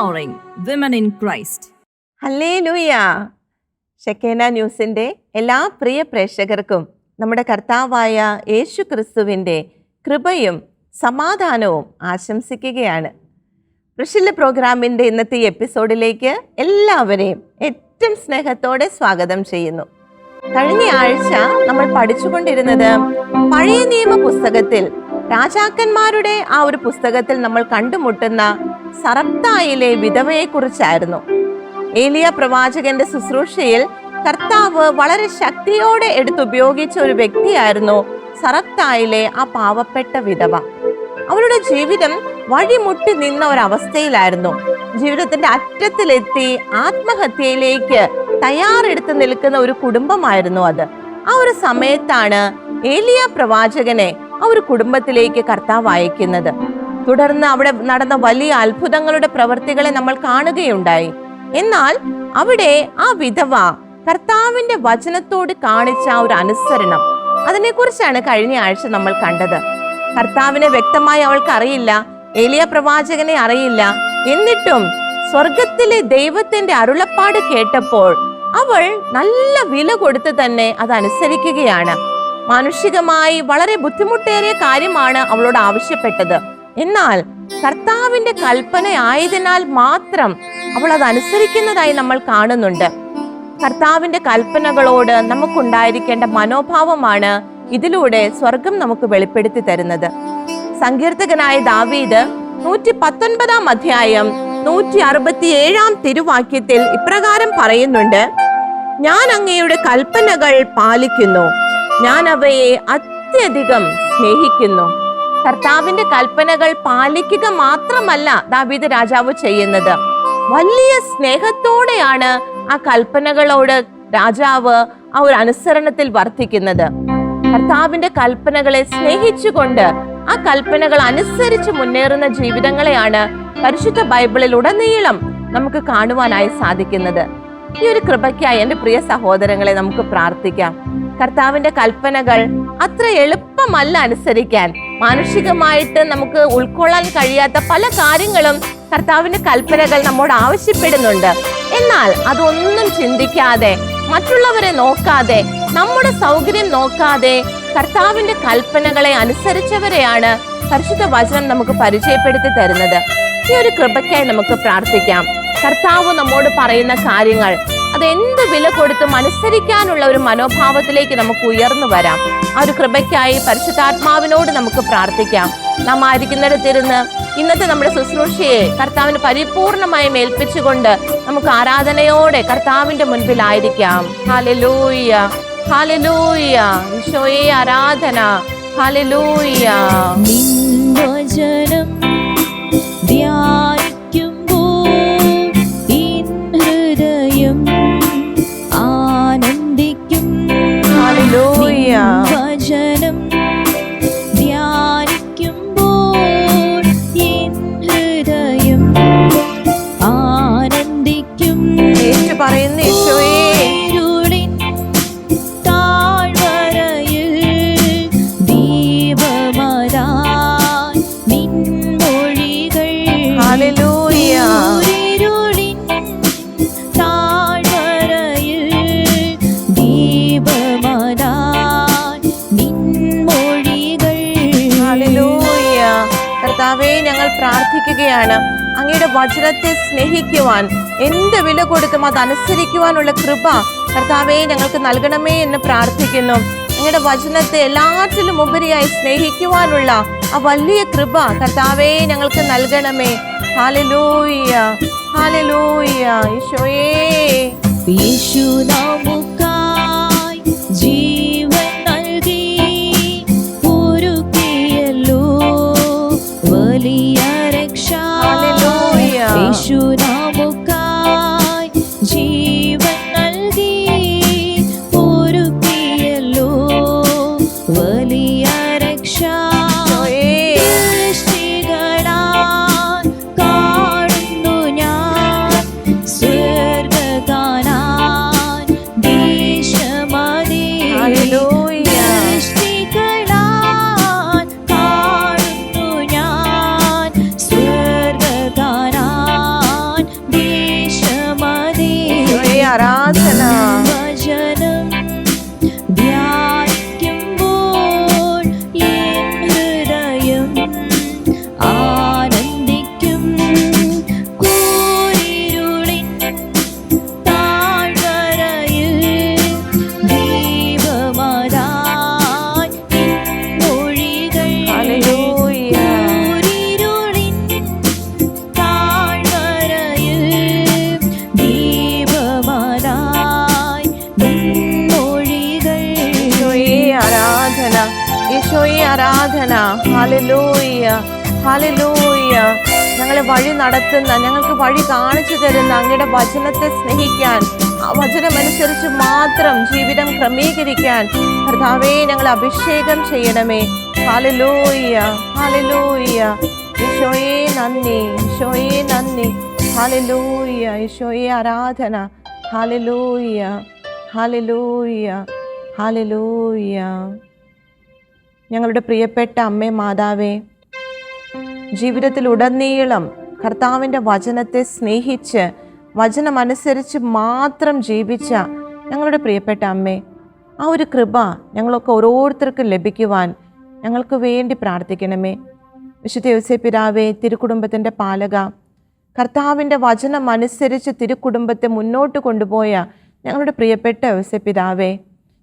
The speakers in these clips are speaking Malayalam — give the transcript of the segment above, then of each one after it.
empowering women in Christ. Hallelujah. Shekinah ന്യൂസിൻ്റെ എല്ലാ പ്രിയ പ്രേക്ഷകർക്കും നമ്മുടെ കർത്താവായ യേശു ക്രിസ്തുവിൻ്റെ കൃപയും സമാധാനവും ആശംസിക്കുകയാണ്. പ്രഷില്ല പ്രോഗ്രാമിൻ്റെ ഇന്നത്തെ എപ്പിസോഡിലേക്ക് എല്ലാവരെയും ഏറ്റവും സ്നേഹത്തോടെ സ്വാഗതം ചെയ്യുന്നു. കഴിഞ്ഞ ആഴ്ച നമ്മൾ പഠിച്ചുകൊണ്ടിരുന്നത് പഴയ നിയമ പുസ്തകത്തിൽ രാജാക്കന്മാരുടെ ആ ഒരു പുസ്തകത്തിൽ നമ്മൾ കണ്ടുമുട്ടുന്ന സറപ്തായിലെ വിധവയെക്കുറിച്ചായിരുന്നു. ഏലിയ പ്രവാചകന്റെ ശുശ്രൂഷയിൽ കർത്താവ് വളരെ ശക്തിയോടെ എടുത്തുപയോഗിച്ച ഒരു വ്യക്തിയായിരുന്നു സറപ്തായിലെ ആ പാവപ്പെട്ട വിധവ. അവളുടെ ജീവിതം വഴിമുട്ടി നിന്ന ഒരവസ്ഥയിലായിരുന്നു. ജീവിതത്തിന്റെ അറ്റത്തിലെത്തി ആത്മഹത്യയിലേക്ക് തയ്യാറെടുത്ത് നിൽക്കുന്ന ഒരു കുടുംബമായിരുന്നു അത്. ആ ഒരു സമയത്താണ് ഏലിയ പ്രവാചകനെ ആ ഒരു കുടുംബത്തിലേക്ക് കർത്താവ് അയക്കുന്നത്. തുടർന്ന് അവിടെ നടന്ന വലിയ അത്ഭുതങ്ങളുടെ പ്രവൃത്തികളെ നമ്മൾ കാണുകയുണ്ടായി. എന്നാൽ അവിടെ ആ വിധവ കർത്താവിന്റെ വചനത്തോട് കാണിച്ച ആ ഒരു അനുസരണം, അതിനെക്കുറിച്ചാണ് കഴിഞ്ഞ ആഴ്ച നമ്മൾ കണ്ടത്. കർത്താവിനെ വ്യക്തമായി അവൾക്ക് അറിയില്ല, ഏലിയ പ്രവാചകനെ അറിയില്ല. എന്നിട്ടും സ്വർഗത്തിലെ ദൈവത്തിന്റെ അരുളപ്പാട് കേട്ടപ്പോൾ അവൾ നല്ല വില കൊടുത്ത് തന്നെ അത് അനുസരിക്കുകയാണ്. മാനുഷികമായി വളരെ ബുദ്ധിമുട്ടേറിയ കാര്യമാണ് അവളോട് ആവശ്യപ്പെട്ടത്. എന്നാൽ കർത്താവിന്റെ കൽപ്പന ആയതിനാൽ മാത്രം അവൾ അത് അനുസരിക്കുന്നതായി നമ്മൾ കാണുന്നുണ്ട്. കർത്താവിന്റെ കൽപ്പനകളോട് നമുക്കുണ്ടായിരിക്കേണ്ട മനോഭാവമാണ് ഇതിലൂടെ സ്വർഗം നമുക്ക് വെളിപ്പെടുത്തി തരുന്നത്. സങ്കീർത്തകനായ ദാവീദ് 119 അധ്യായം 167 തിരുവാക്യത്തിൽ ഇപ്രകാരം പറയുന്നുണ്ട്: ഞാൻ അങ്ങയുടെ കൽപ്പനകൾ പാലിക്കുന്നു, ഞാൻ അവയെ അത്യധികം സ്നേഹിക്കുന്നു. കർത്താവിന്റെ കൽപ്പനകൾ പാലിക്കുക മാത്രമല്ല ദാവീദ് രാജാവ് ചെയ്യുന്നത്, വലിയ സ്നേഹത്തോടെയാണ് ആ കൽപ്പനകളോട് രാജാവ് ആ ഒരു അനുസരണത്തിൽ വർത്തിക്കുന്നത്. കർത്താവിന്റെ കൽപ്പനകളെ സ്നേഹിച്ചുകൊണ്ട് ആ കൽപ്പനകൾ അനുസരിച്ച് മുന്നേറുന്ന ജീവിതങ്ങളെയാണ് പരിശുദ്ധ ബൈബിളിൽ ഉടനീളം നമുക്ക് കാണുവാനായി സാധിക്കുന്നത്. ഈ ഒരു കൃപയ്ക്കായി എൻ്റെ പ്രിയ സഹോദരങ്ങളെ നമുക്ക് പ്രാർത്ഥിക്കാം. കർത്താവിന്റെ കൽപ്പനകൾ അത്ര എളുപ്പമല്ല അനുസരിക്കാൻ. മാനുഷികമായിട്ട് നമുക്ക് ഉൾക്കൊള്ളാൻ കഴിയാത്ത പല കാര്യങ്ങളും കർത്താവിന്റെ കൽപ്പനകൾ നമ്മോട് ആവശ്യപ്പെടുന്നുണ്ട്. എന്നാൽ അതൊന്നും ചിന്തിക്കാതെ, മറ്റുള്ളവരെ നോക്കാതെ, നമ്മുടെ സൗകര്യം നോക്കാതെ കർത്താവിന്റെ കൽപ്പനകളെ അനുസരിച്ചവരെയാണ് പരിശുദ്ധ വചനം നമുക്ക് പരിചയപ്പെടുത്തി തരുന്നത്. ഈ ഒരു കൃപയ്ക്കായി നമുക്ക് പ്രാർത്ഥിക്കാം. കർത്താവ് നമ്മോട് പറയുന്ന കാര്യങ്ങൾ അത് എന്ത് വില കൊടുത്തും അനുസരിക്കാനുള്ള ഒരു മനോഭാവത്തിലേക്ക് നമുക്ക് ഉയർന്നു വരാം. ആ ഒരു കൃപയ്ക്കായി പരിശുദ്ധാത്മാവിനോട് നമുക്ക് പ്രാർത്ഥിക്കാം. നാം ആയിരിക്കുന്നിടത്തിരുന്ന് ഇന്നത്തെ നമ്മുടെ ശുശ്രൂഷയെ കർത്താവിന് പരിപൂർണമായും ഏൽപ്പിച്ചുകൊണ്ട് നമുക്ക് ആരാധനയോടെ കർത്താവിന്റെ മുൻപിലായിരിക്കാം. ഹല്ലേലൂയ, ഹല്ലേലൂയ, ഈശോയെ ആരാധന. ഹല്ലേലൂയ. വചനം ധ്യാനിക്കുമ്പോൾ എൻ ഹൃദയം ആനന്ദിക്കും. പറയുന്നു ഈശോയെ, താഴ്വരയിൽ ദീപമരാൻ നിൻ മൊഴികൾ. ഹല്ലേലൂയ. കർത്താവേ, ഞങ്ങൾ പ്രാർത്ഥിക്കുകയാണ് അങ്ങയുടെ വചനത്തെ സ്നേഹിക്കുവാൻ, എന്ത് വില കൊടുത്തും അത് അനുസരിക്കുവാനുള്ള കൃപ കർത്താവേ ഞങ്ങൾക്ക് നൽകണമേ എന്ന് പ്രാർത്ഥിക്കുന്നു. അങ്ങയുടെ വചനത്തെ എല്ലാറ്റിലും ഉപരിയായി സ്നേഹിക്കുവാനുള്ള ആ വലിയ കൃപ കർത്താവേ ഞങ്ങൾക്ക് നൽകണമേ. Hallelujah, hallelujah. ഈശോയേ, യേശു നമുക്കായി ജീവൻ നൽകി ഒരുക്കിയല്ലോ വലിയ രക്ഷ. യേശു നമുക്കായി ജീവൻ നൽകി ഒരുക്കിയല്ലോ വലിയ രക്ഷ. ദൃഷ്ടികളാൽ കാണുന്നു ഞാൻ സ്വർഗ്ഗകാനാൻ ഹല്ലേലൂയ, ഹല്ലേലൂയ. ഞങ്ങളെ വഴി നടത്തുന്ന, ഞങ്ങൾക്ക് വഴി കാണിച്ചു തരുന്ന അങ്ങയുടെ വചനത്തെ സ്നേഹിക്കാൻ, ആ വചനമനുസരിച്ച് മാത്രം ജീവിതം ക്രമീകരിക്കാൻ കർത്താവേ ഞങ്ങളെ അഭിഷേകം ചെയ്യണമേ. Hallelujah, hallelujah. ഈശോയെ നന്ദി, ഈശോയെ നന്ദി. ഹല്ലേലൂയ, ഈശോയെ ആരാധന. Hallelujah, hallelujah, hallelujah. ഞങ്ങളുടെ പ്രിയപ്പെട്ട അമ്മേ മാതാവേ, ജീവിതത്തിലുടനീളം കർത്താവിൻ്റെ വചനത്തെ സ്നേഹിച്ച് വചനമനുസരിച്ച് മാത്രം ജീവിച്ച ഞങ്ങളുടെ പ്രിയപ്പെട്ട അമ്മേ, ആ ഒരു കൃപ ഞങ്ങളൊക്കെ ഓരോരുത്തർക്കും ലഭിക്കുവാൻ ഞങ്ങൾക്ക് വേണ്ടി പ്രാർത്ഥിക്കണമേ. വിശുദ്ധ യോസേപ്പ് പിതാവേ, തിരുക്കുടുംബത്തിൻ്റെ പാലക, കർത്താവിൻ്റെ വചനം അനുസരിച്ച് തിരുക്കുടുംബത്തെ മുന്നോട്ട് കൊണ്ടുപോയ ഞങ്ങളുടെ പ്രിയപ്പെട്ട യോസേപ്പ് പിതാവേ,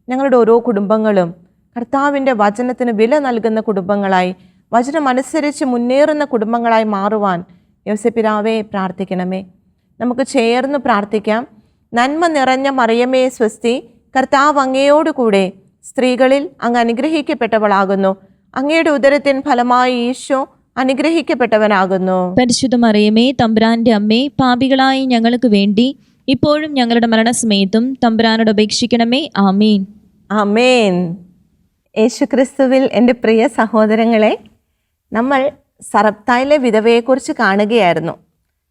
ഞങ്ങളുടെ ഓരോ കുടുംബങ്ങളും കർത്താവിൻ്റെ വചനത്തിന് വില നൽകുന്ന കുടുംബങ്ങളായി, വചനമനുസരിച്ച് മുന്നേറുന്ന കുടുംബങ്ങളായി മാറുവാൻ യോസേപ്പ് പിതാവേ പ്രാർത്ഥിക്കണമേ. നമുക്ക് ചേർന്ന് പ്രാർത്ഥിക്കാം. നന്മ നിറഞ്ഞ മറിയമേ സ്വസ്തി, കർത്താവ് അങ്ങയോടുകൂടെ സ്ത്രീകളിൽ അങ്ങ് അനുഗ്രഹിക്കപ്പെട്ടവളാകുന്നു. അങ്ങയുടെ ഉദരത്തിൻ ഫലമായി ഈശോ അനുഗ്രഹിക്കപ്പെട്ടവനാകുന്നു. പരിശുദ്ധ മറിയമേ, തമ്പുരാന്റെ അമ്മേ, പാപികളായി ഞങ്ങൾക്ക് വേണ്ടി ഇപ്പോഴും ഞങ്ങളുടെ മരണസമയത്തും തമ്പുരാനോട് അപേക്ഷിക്കണമേ. ആമേൻ, ആമേൻ. യേശുക്രിസ്തുവിൽ എൻ്റെ പ്രിയ സഹോദരങ്ങളെ, നമ്മൾ സറപ്തായിലെ വിധവയെക്കുറിച്ച് കാണുകയായിരുന്നു.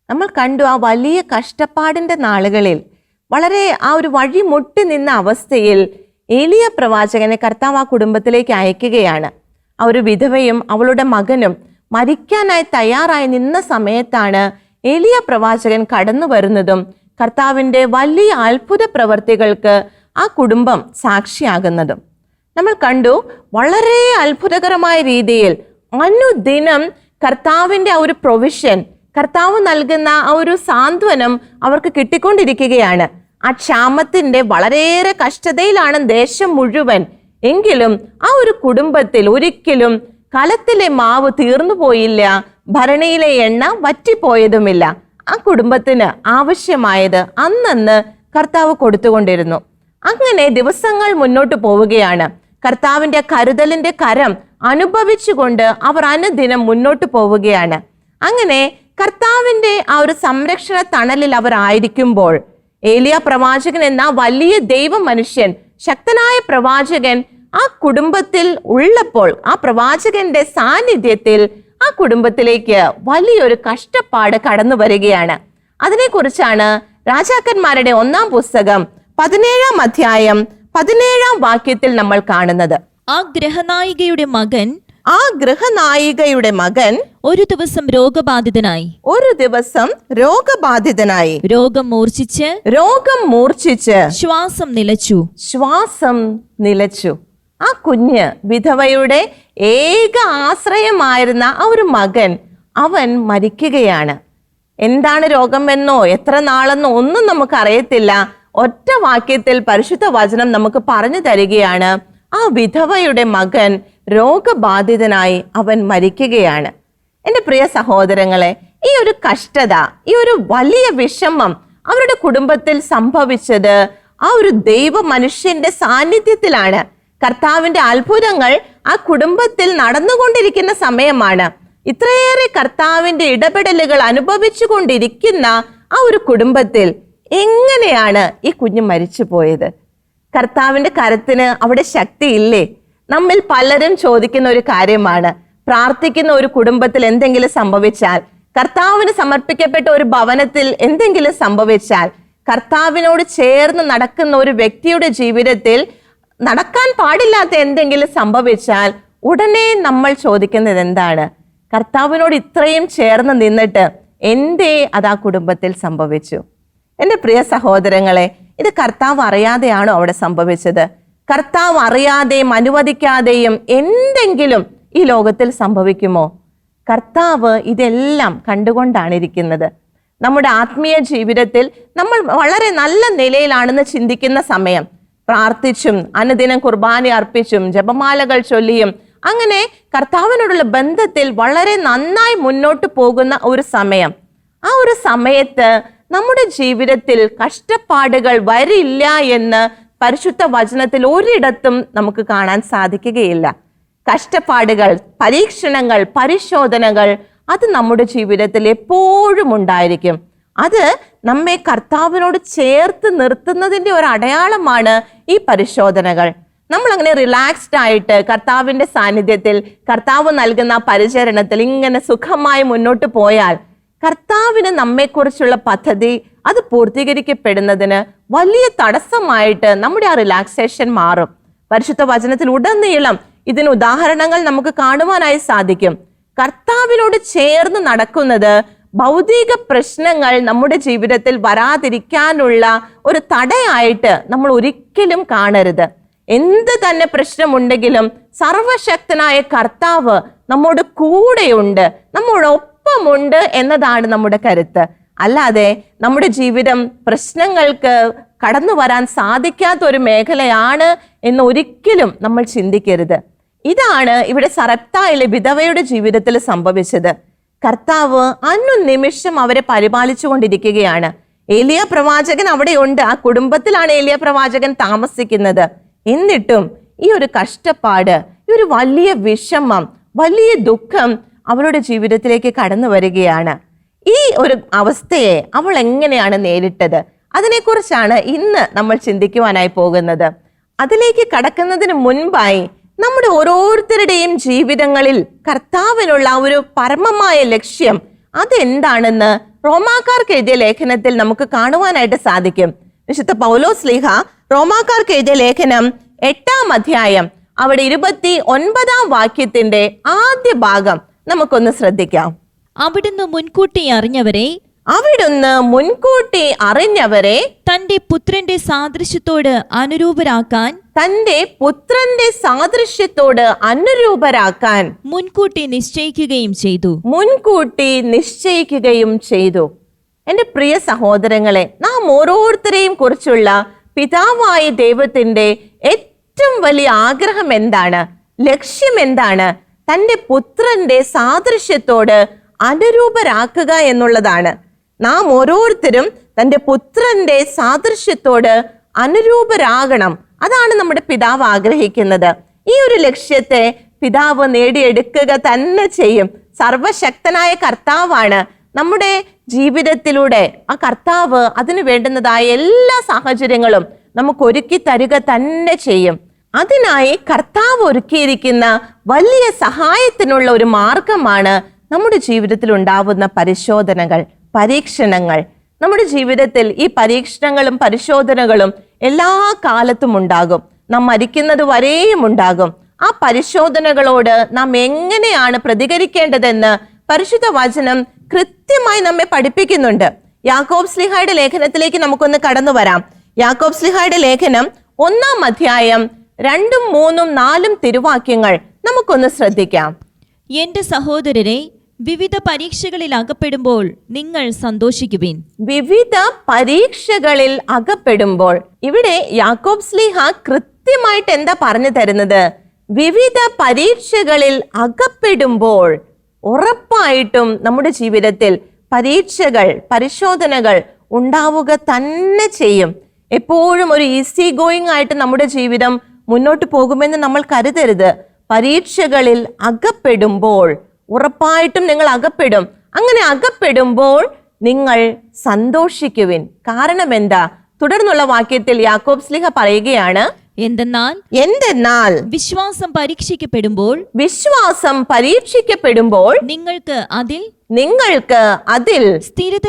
നമ്മൾ കണ്ടു ആ വലിയ കഷ്ടപ്പാടിൻ്റെ നാളുകളിൽ വളരെ ആ ഒരു വഴി മുട്ടി നിന്ന അവസ്ഥയിൽ ഏലിയ പ്രവാചകനെ കർത്താവ് ആ കുടുംബത്തിലേക്ക് അയക്കുകയാണ്. ആ ഒരു വിധവയും അവളുടെ മകനും മരിക്കാനായി തയ്യാറായി നിന്ന സമയത്താണ് ഏലിയ പ്രവാചകൻ കടന്നു വരുന്നതും കർത്താവിൻ്റെ വലിയ അത്ഭുത പ്രവർത്തികൾക്ക് ആ കുടുംബം സാക്ഷിയാകുന്നതും നമ്മൾ കണ്ടു. വളരെ അത്ഭുതകരമായ രീതിയിൽ അനുദിനം കർത്താവിൻ്റെ ആ ഒരു പ്രൊവിഷൻ, കർത്താവ് നൽകുന്ന ആ ഒരു സാന്ത്വനം അവർക്ക് കിട്ടിക്കൊണ്ടിരിക്കുകയാണ്. ആ ക്ഷാമത്തിൻ്റെ വളരെയേറെ കഷ്ടതയിലാണ് ദേശം മുഴുവൻ. എങ്കിലും ആ ഒരു കുടുംബത്തിൽ ഒരിക്കലും കലത്തിലെ മാവ് തീർന്നു പോയില്ല, ഭരണിയിലെ എണ്ണ വറ്റിപ്പോയതുമില്ല. ആ കുടുംബത്തിന് ആവശ്യമായത് അന്നന്ന് കർത്താവ് കൊടുത്തുകൊണ്ടിരുന്നു. അങ്ങനെ ദിവസങ്ങൾ മുന്നോട്ട് പോവുകയാണ്. കർത്താവിൻ്റെ കരുതലിൻ്റെ കരം അനുഭവിച്ചുകൊണ്ട് അവർ അനുദിനം മുന്നോട്ട് പോവുകയാണ്. അങ്ങനെ കർത്താവിൻ്റെ ആ ഒരു സംരക്ഷണ തണലിൽ അവർ ആയിരിക്കുമ്പോൾ ഏലിയ പ്രവാചകൻ എന്ന വലിയ ദൈവ മനുഷ്യൻ, ശക്തനായ പ്രവാചകൻ ആ കുടുംബത്തിൽ ഉള്ളപ്പോൾ, ആ പ്രവാചകന്റെ സാന്നിധ്യത്തിൽ ആ കുടുംബത്തിലേക്ക് വലിയൊരു കഷ്ടപ്പാട് കടന്നു വരികയാണ്. അതിനെക്കുറിച്ചാണ് രാജാക്കന്മാരുടെ 1-ാം പുസ്തകം 17-ാം അധ്യായം 17-ാം വാക്യത്തിൽ നമ്മൾ കാണുന്നത്. ആ ഗൃഹനായികയുടെ മകൻ ഒരു ദിവസം രോഗബാധിതനായി രോഗം മൂർച്ഛിച്ച് ശ്വാസം നിലച്ചു. ആ കുഞ്ഞ്, വിധവയുടെ ഏക ആശ്രയമായിരുന്ന ആ ഒരു മകൻ, അവൻ മരിക്കുകയാണ്. എന്താണ് രോഗമെന്നോ എത്ര നാളെന്നോ ഒന്നും നമുക്കറിയത്തില്ല. ഒറ്റ വാക്യത്തിൽ പരിശുദ്ധ വചനം നമുക്ക് പറഞ്ഞു തരികയാണ്, ആ വിധവയുടെ മകൻ രോഗബാധിതനായി അവൻ മരിക്കുകയാണ്. എൻ്റെ പ്രിയ സഹോദരങ്ങളെ, ഈ ഒരു കഷ്ടത, ഈ ഒരു വലിയ വിഷമം അവരുടെ കുടുംബത്തിൽ സംഭവിച്ചത് ആ ഒരു ദൈവ മനുഷ്യന്റെ സാന്നിധ്യത്തിലാണ്. കർത്താവിന്റെ അത്ഭുതങ്ങൾ ആ കുടുംബത്തിൽ നടന്നുകൊണ്ടിരിക്കുന്ന സമയമാണ്. ഇത്രയേറെ കർത്താവിന്റെ ഇടപെടലുകൾ അനുഭവിച്ചു കൊണ്ടിരിക്കുന്ന ആ ഒരു കുടുംബത്തിൽ എങ്ങനെയാണ് ഈ കുഞ്ഞ് മരിച്ചു പോയത്? കർത്താവിന്റെ കരത്തിന് അവിടെ ശക്തിയില്ലേ? നമ്മിൽ പലരും ചോദിക്കുന്ന ഒരു കാര്യമാണ്. പ്രാർത്ഥിക്കുന്ന ഒരു കുടുംബത്തിൽ എന്തെങ്കിലും സംഭവിച്ചാൽ, കർത്താവിന് സമർപ്പിക്കപ്പെട്ട ഒരു ഭവനത്തിൽ എന്തെങ്കിലും സംഭവിച്ചാൽ, കർത്താവിനോട് ചേർന്ന് നടക്കുന്ന ഒരു വ്യക്തിയുടെ ജീവിതത്തിൽ നടക്കാൻ പാടില്ലാത്ത എന്തെങ്കിലും സംഭവിച്ചാൽ ഉടനെ നമ്മൾ ചോദിക്കുന്നത് എന്താണ്? കർത്താവിനോട് ഇത്രയും ചേർന്ന് നിന്നിട്ട് എന്തേ അത് ആ കുടുംബത്തിൽ സംഭവിച്ചു? എൻ്റെ പ്രിയ സഹോദരങ്ങളെ, ഇത് കർത്താവ് അറിയാതെയാണോ അവിടെ സംഭവിച്ചത്? കർത്താവ് അറിയാതെയും അനുവദിക്കാതെയും എന്തെങ്കിലും ഈ ലോകത്തിൽ സംഭവിക്കുമോ? കർത്താവ് ഇതെല്ലാം കണ്ടുകൊണ്ടാണ് ഇരിക്കുന്നത്. നമ്മുടെ ആത്മീയ ജീവിതത്തിൽ നമ്മൾ വളരെ നല്ല നിലയിലാണെന്ന് ചിന്തിക്കുന്ന സമയം, പ്രാർത്ഥിച്ചും അനുദിനം കുർബാന അർപ്പിച്ചും ജപമാലകൾ ചൊല്ലിയും അങ്ങനെ കർത്താവിനോടുള്ള ബന്ധത്തിൽ വളരെ നന്നായി മുന്നോട്ട് പോകുന്ന ഒരു സമയം, ആ ഒരു സമയത്ത് നമ്മുടെ ജീവിതത്തിൽ കഷ്ടപ്പാടുകൾ വരില്ല എന്ന് പരിശുദ്ധ വചനത്തിൽ ഒരിടത്തും നമുക്ക് കാണാൻ സാധിക്കുകയില്ല. കഷ്ടപ്പാടുകൾ, പരീക്ഷണങ്ങൾ, പരിശോധനകൾ അത് നമ്മുടെ ജീവിതത്തിൽ എപ്പോഴും ഉണ്ടായിരിക്കും. അത് നമ്മെ കർത്താവിനോട് ചേർത്ത് നിർത്തുന്നതിൻ്റെ ഒരു അടയാളമാണ് ഈ പരിശോധനകൾ. നമ്മൾ അങ്ങനെ റിലാക്സ്ഡ് ആയിട്ട് കർത്താവിൻ്റെ സാന്നിധ്യത്തിൽ, കർത്താവ് നൽകുന്ന പരിചരണത്തിൽ ഇങ്ങനെ സുഖമായി മുന്നോട്ട് പോയാൽ കർത്താവിന് നമ്മെക്കുറിച്ചുള്ള പദ്ധതി അത് പൂർത്തീകരിക്കപ്പെടുന്നതിന് വലിയ തടസ്സമായിട്ട് നമ്മുടെ ആ റിലാക്സേഷൻ മാറും. പരിശുദ്ധ വചനത്തിൽ ഉടനീളം ഇതിന് ഉദാഹരണങ്ങൾ നമുക്ക് കാണുവാനായി സാധിക്കും. കർത്താവിനോട് ചേർന്ന് നടക്കുന്നത് ഭൗതിക പ്രശ്നങ്ങൾ നമ്മുടെ ജീവിതത്തിൽ വരാതിരിക്കാനുള്ള ഒരു തടയായിട്ട് നമ്മൾ ഒരിക്കലും കാണരുത്. എന്ത് തന്നെ പ്രശ്നമുണ്ടെങ്കിലും സർവശക്തനായ കർത്താവ് നമ്മോട് കൂടെയുണ്ട്, നമ്മോടൊപ്പമുണ്ട് എന്നതാണ് നമ്മുടെ കരുത്ത്. അല്ലാതെ നമ്മുടെ ജീവിതം പ്രശ്നങ്ങൾക്ക് കടന്നു വരാൻ സാധിക്കാത്ത ഒരു മേഖലയാണ് എന്ന് ഒരിക്കലും നമ്മൾ ചിന്തിക്കരുത്. ഇതാണ് ഇവിടെ സറപ്തായിലെ വിധവയുടെ ജീവിതത്തിൽ സംഭവിച്ചത്. കർത്താവ് അനുനിമിഷം അവരെ പരിപാലിച്ചു കൊണ്ടിരിക്കുകയാണ്. ഏലിയ പ്രവാചകൻ അവിടെയുണ്ട്, ആ കുടുംബത്തിലാണ് ഏലിയ പ്രവാചകൻ താമസിക്കുന്നത്. എന്നിട്ടും ഈ ഒരു കഷ്ടപ്പാട്, ഈ ഒരു വലിയ വിഷമം, വലിയ ദുഃഖം അവളുടെ ജീവിതത്തിലേക്ക് കടന്നു വരികയാണ്. ഈ ഒരു അവസ്ഥയെ അവൾ എങ്ങനെയാണ് നേരിട്ടത്? അതിനെക്കുറിച്ചാണ് ഇന്ന് നമ്മൾ ചിന്തിക്കുവാനായി പോകുന്നത്. അതിലേക്ക് കടക്കുന്നതിന് മുൻപായി നമ്മുടെ ഓരോരുത്തരുടെയും ജീവിതങ്ങളിൽ കർത്താവിനുള്ള ഒരു പരമമായ ലക്ഷ്യം അതെന്താണെന്ന് റോമാക്കാർക്ക് എഴുതിയ ലേഖനത്തിൽ നമുക്ക് കാണുവാനായിട്ട് സാധിക്കും. വിശുദ്ധ പൗലോസ് ശ്ലീഹ റോമാക്കാർക്ക് എഴുതിയ ലേഖനം 8-ാം അധ്യായം അവിടെ 29-ാം വാക്യത്തിന്റെ ആദ്യ ഭാഗം നമുക്കൊന്ന് ശ്രദ്ധിക്കാം. അവിടുന്ന് മുൻകൂട്ടി അറിഞ്ഞവരെ തന്റെ പുത്രന്റെ സാദൃശ്യത്തോട് അനുരൂപരാക്കാൻ മുൻകൂട്ടി നിശ്ചയിക്കുകയും ചെയ്തു. എന്റെ പ്രിയ സഹോദരങ്ങളെ, നാം ഓരോരുത്തരെയും കുറിച്ചുള്ള പിതാവായ ദൈവത്തിന്റെ ഏറ്റവും വലിയ ആഗ്രഹം എന്താണ്? ലക്ഷ്യം എന്താണ്? തന്റെ പുത്രന്റെ സാദൃശ്യത്തോട് അനുരൂപരാക്കുക എന്നുള്ളതാണ്. നാം ഓരോരുത്തരും തന്റെ പുത്രന്റെ സാദൃശ്യത്തോട് അനുരൂപരാകണം. അതാണ് നമ്മുടെ പിതാവ് ആഗ്രഹിക്കുന്നത്. ഈ ഒരു ലക്ഷ്യത്തെ പിതാവ് നേടിയെടുക്കുക തന്നെ ചെയ്യും. സർവശക്തനായ കർത്താവാണ്. നമ്മുടെ ജീവിതത്തിലൂടെ ആ കർത്താവ് അതിനു വേണ്ടുന്നതായ എല്ലാ സാഹചര്യങ്ങളും നമുക്ക് ഒരുക്കി തരിക തന്നെ ചെയ്യും. അതിനായി കർത്താവ് ഒരുക്കിയിരിക്കുന്ന വലിയ സഹായത്തിനുള്ള ഒരു മാർഗമാണ് നമ്മുടെ ജീവിതത്തിൽ ഉണ്ടാവുന്ന പരിശോധനകൾ, പരീക്ഷണങ്ങൾ. നമ്മുടെ ജീവിതത്തിൽ ഈ പരീക്ഷണങ്ങളും പരിശോധനകളും എല്ലാ കാലത്തും ഉണ്ടാകും. നാം മരിക്കുന്നത് വരെയും ഉണ്ടാകും. ആ പരിശോധനകളോട് നാം എങ്ങനെയാണ് പ്രതികരിക്കേണ്ടതെന്ന് പരിശുദ്ധ വചനം കൃത്യമായി നമ്മെ പഠിപ്പിക്കുന്നുണ്ട്. യാക്കോബ് ശ്ലീഹായുടെ ലേഖനത്തിലേക്ക് നമുക്കൊന്ന് കടന്നു വരാം. യാക്കോബ് ശ്ലീഹായുടെ ലേഖനം 1-ാം അധ്യായം 2, 3, 4 തിരുവാക്യങ്ങൾ നമുക്കൊന്ന് ശ്രദ്ധിക്കാം. എന്റെ സഹോദരരെ, വിവിധ പരീക്ഷകളിൽ അകപ്പെടുമ്പോൾ നിങ്ങൾ സന്തോഷിക്കുവിൻ. വിവിധ പരീക്ഷകളിൽ അകപ്പെടുമ്പോൾ, ഇവിടെ യാക്കോബ് ശ്ലീഹ കൃത്യമായിട്ട് എന്താ പറഞ്ഞു തരുന്നത്? വിവിധ പരീക്ഷകളിൽ അകപ്പെടുമ്പോൾ ഉറപ്പായിട്ടും നമ്മുടെ ജീവിതത്തിൽ പരീക്ഷകൾ, പരിശോധനകൾ ഉണ്ടാവുക തന്നെ ചെയ്യും. എപ്പോഴും ഒരു ഈസി ഗോയിങ് ആയിട്ട് നമ്മുടെ ജീവിതം മുന്നോട്ട് പോകുമെന്ന് നമ്മൾ കരുതരുത്. പരീക്ഷകളിൽ അകപ്പെടുമ്പോൾ ഉറപ്പായിട്ടും നിങ്ങൾ അകപ്പെടും. അങ്ങനെ അകപ്പെടുമ്പോൾ നിങ്ങൾ സന്തോഷിക്കുവിൻ. കാരണം എന്താ? തുടർന്നുള്ള വാക്യത്തിൽ യാക്കോബ് ശ്ലീഹ പറയുകയാണ്, എന്തെന്നാൽ വിശ്വാസം പരീക്ഷിക്കപ്പെടുമ്പോൾ നിങ്ങൾക്ക് അതിൽ സ്ഥിരത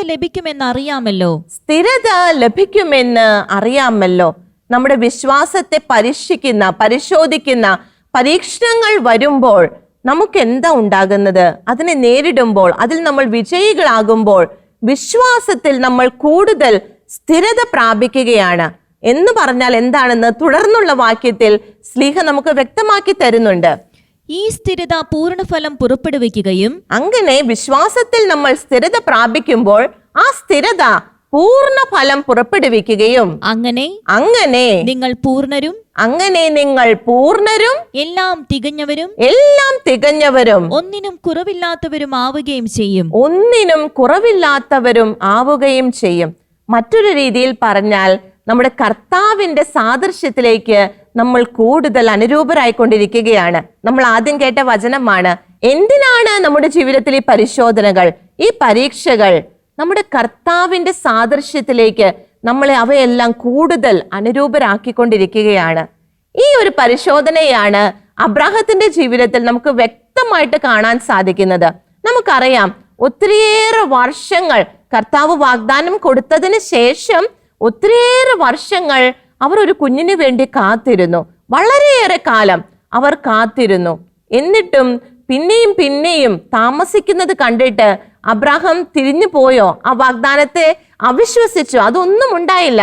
ലഭിക്കുമെന്ന് അറിയാമല്ലോ. നമ്മുടെ വിശ്വാസത്തെ പരിശോധിക്കുന്ന പരീക്ഷണങ്ങൾ വരുമ്പോൾ നമുക്ക് എന്താ ഉണ്ടാകുന്നത്? അതിനെ നേരിടുമ്പോൾ, അതിൽ നമ്മൾ വിജയികളാകുമ്പോൾ വിശ്വാസത്തിൽ നമ്മൾ കൂടുതൽ സ്ഥിരത പ്രാപിക്കുകയാണ്. എന്ന് പറഞ്ഞാൽ എന്താണെന്ന് തുടർന്നുള്ള വാക്യത്തിൽ ശ്ലീഹ നമുക്ക് വ്യക്തമാക്കി തരുന്നുണ്ട്. ഈ സ്ഥിരത പൂർണ്ണഫലം പുറപ്പെടുവിക്കുകയും, അങ്ങനെ വിശ്വാസത്തിൽ നമ്മൾ സ്ഥിരത പ്രാപിക്കുമ്പോൾ ആ സ്ഥിരത പൂർണ്ണ ഫലം പുറപ്പെടുവിക്കുകയും, അങ്ങനെ നിങ്ങൾ പൂർണ്ണരും എല്ലാം തികഞ്ഞവരും ഒന്നിനും കുറവില്ലാത്തവരും ആവുകയും ചെയ്യും. മറ്റൊരു രീതിയിൽ പറഞ്ഞാൽ നമ്മുടെ കർത്താവിന്റെ സാദൃശ്യത്തിലേക്ക് നമ്മൾ കൂടുതൽ അനുരൂപരായിക്കൊണ്ടിരിക്കുകയാണ്. നമ്മൾ ആദ്യം കേട്ട വചനമാണ്, എന്തിനാണ് നമ്മുടെ ജീവിതത്തിൽ ഈ പരിശോധനകൾ, ഈ പരീക്ഷകൾ? നമ്മുടെ കർത്താവിന്റെ സാദൃശ്യത്തിലേക്ക് നമ്മളെ അവയെല്ലാം കൂടുതൽ അനുരൂപരാക്കിക്കൊണ്ടിരിക്കുകയാണ്. ഈ ഒരു പരിശോധനയാണ് അബ്രാഹത്തിന്റെ ജീവിതത്തിൽ നമുക്ക് വ്യക്തമായിട്ട് കാണാൻ സാധിക്കുന്നത്. നമുക്കറിയാം, ഒത്തിരിയേറെ വർഷങ്ങൾ കർത്താവ് വാഗ്ദാനം കൊടുത്തതിന് ശേഷം ഒത്തിരിയേറെ വർഷങ്ങൾ അവർ ഒരു കുഞ്ഞിന് വേണ്ടി കാത്തിരുന്നു. വളരെയേറെ കാലം അവർ കാത്തിരുന്നു. എന്നിട്ടും പിന്നെയും പിന്നെയും താമസിക്കുന്നത് കണ്ടിട്ട് അബ്രാഹാം തിരിഞ്ഞു പോയോ? ആ വാഗ്ദാനത്തെ അവിശ്വസിച്ചു? അതൊന്നും ഉണ്ടായില്ല.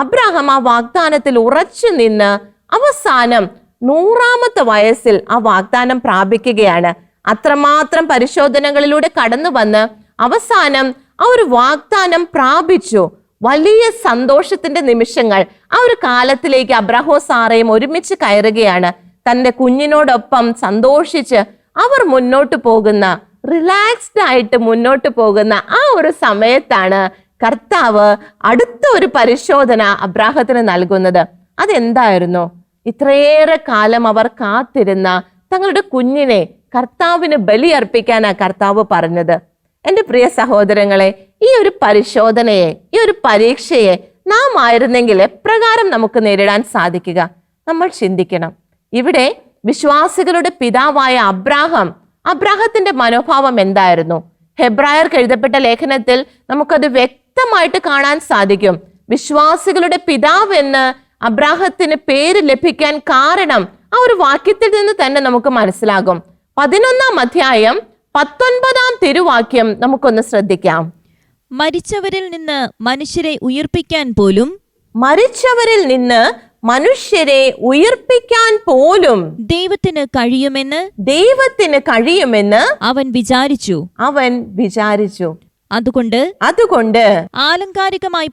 അബ്രാഹാം ആ വാഗ്ദാനത്തിൽ ഉറച്ചു നിന്ന് അവസാനം 100-ാമത്തെ വയസ്സിൽ ആ വാഗ്ദാനം പ്രാപിക്കുകയാണ്. അത്രമാത്രം പരിശോധനകളിലൂടെ കടന്നു വന്ന് അവസാനം ആ ഒരു വാഗ്ദാനം പ്രാപിച്ചു. വലിയ സന്തോഷത്തിന്റെ നിമിഷങ്ങൾ. ആ ഒരു കാലത്തിലേക്ക് അബ്രാഹവും സാറയും ഒരുമിച്ച് കയറുകയാണ്. തന്റെ കുഞ്ഞിനോടൊപ്പം സന്തോഷിച്ച് അവർ മുന്നോട്ട് പോകുന്ന, റിലാക്സ്ഡ് ആയിട്ട് മുന്നോട്ട് പോകുന്ന ആ ഒരു സമയത്താണ് കർത്താവ് അടുത്ത ഒരു പരിശോധന അബ്രാഹത്തിന് നൽകുന്നത്. അതെന്തായിരുന്നു? ഇത്രയേറെ കാലം അവർ കാത്തിരുന്ന തങ്ങളുടെ കുഞ്ഞിനെ കർത്താവിന് ബലിയർപ്പിക്കാനാ കർത്താവ് പറഞ്ഞത്. എൻ്റെ പ്രിയ സഹോദരങ്ങളെ, ഈ ഒരു പരിശോധനയെ, ഈ ഒരു പരീക്ഷയെ നാം ആയിരുന്നെങ്കിൽ എപ്രകാരം നമുക്ക് നേരിടാൻ സാധിക്കുക? നമ്മൾ ചിന്തിക്കണം. ഇവിടെ വിശ്വാസികളുടെ പിതാവായ അബ്രാഹത്തിന്റെ മനോഭാവം എന്തായിരുന്നു? ഹെബ്രായർക്ക് എഴുതപ്പെട്ട ലേഖനത്തിൽ നമുക്കത് വ്യക്തമായിട്ട് കാണാൻ സാധിക്കും. വിശ്വാസികളുടെ പിതാവ് എന്ന് അബ്രാഹത്തിന് പേര് ലഭിക്കാൻ കാരണം ആ ഒരു വാക്യത്തിൽ നിന്ന് തന്നെ നമുക്ക് മനസ്സിലാകും. 11-ാം അധ്യായം 19-ാം തിരുവാക്യം നമുക്കൊന്ന് ശ്രദ്ധിക്കാം. മരിച്ചവരിൽ നിന്ന് മനുഷ്യരെ ഉയിർപ്പിക്കാൻ പോലും മരിച്ചവരിൽ നിന്ന് മനുഷ്യരെ ഉയിർപ്പിക്കാൻ പോലും ദൈവത്തിന് കഴിയുമെന്ന് അവൻ വിചാരിച്ചു. അതുകൊണ്ട് ആലങ്കാരികമായി